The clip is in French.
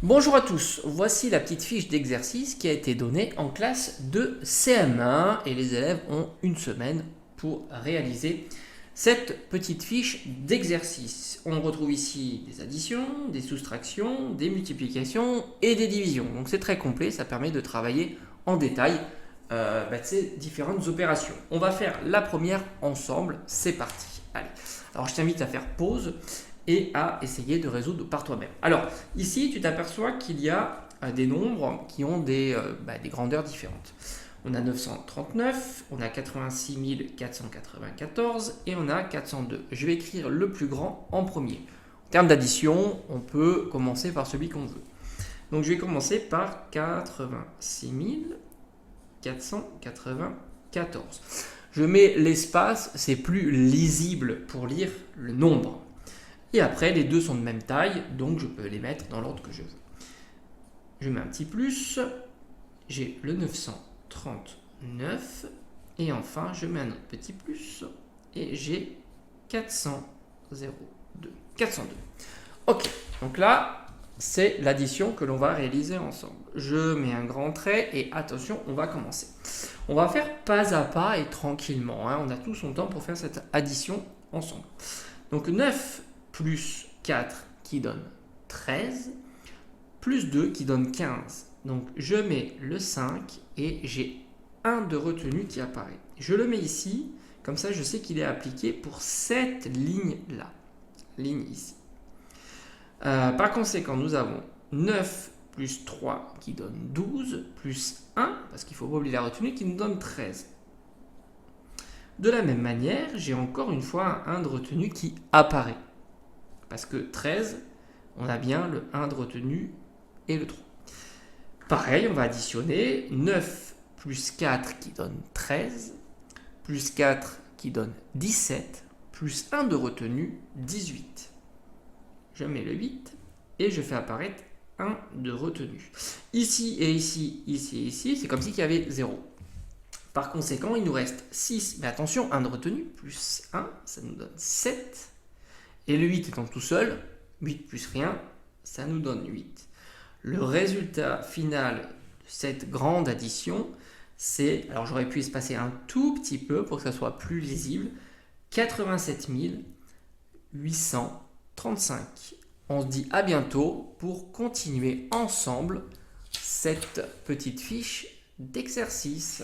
Bonjour à tous, voici la petite fiche d'exercice qui a été donnée en classe de CM1 et les élèves ont une semaine pour réaliser cette petite fiche d'exercice. On retrouve ici des additions, des soustractions, des multiplications et des divisions. Donc c'est très complet, ça permet de travailler en détail ces différentes opérations. On va faire la première ensemble, c'est parti. Allez. Alors je t'invite à faire pause et à essayer de résoudre par toi-même. Alors, ici, tu t'aperçois qu'il y a des nombres qui ont des grandeurs différentes. On a 939, on a 86 494 et on a 402. Je vais écrire le plus grand en premier. En termes d'addition, on peut commencer par celui qu'on veut. Donc, je vais commencer par 86 494. Je mets l'espace, c'est plus lisible pour lire le nombre. Et après, les deux sont de même taille, donc je peux les mettre dans l'ordre que je veux. Je mets un petit plus, j'ai le 939, et enfin, je mets un autre petit plus, et j'ai 402. Ok, donc là, c'est l'addition que l'on va réaliser ensemble. Je mets un grand trait, et attention, on va commencer. On va faire pas à pas et tranquillement, on a tout son temps pour faire cette addition ensemble. Donc 9 plus 4 qui donne 13, plus 2 qui donne 15. Donc je mets le 5 et j'ai 1 de retenue qui apparaît. Je le mets ici, comme ça je sais qu'il est appliqué pour cette ligne-là. Ligne ici. Par conséquent, nous avons 9 plus 3 qui donne 12, plus 1, parce qu'il ne faut pas oublier la retenue, qui nous donne 13. De la même manière, j'ai encore une fois un 1 de retenue qui apparaît. Parce que 13, on a bien le 1 de retenue et le 3. Pareil, on va additionner 9 plus 4 qui donne 13, plus 4 qui donne 17, plus 1 de retenue, 18. Je mets le 8 et je fais apparaître 1 de retenue. Ici et ici, ici et ici, c'est comme s'il y avait 0. Par conséquent, il nous reste 6, mais attention, 1 de retenue, plus 1, ça nous donne 7. Et le 8 étant tout seul, 8 plus rien, ça nous donne 8. Le résultat final de cette grande addition, c'est, alors j'aurais pu espacer un tout petit peu pour que ça soit plus lisible, 87 835. On se dit à bientôt pour continuer ensemble cette petite fiche d'exercice.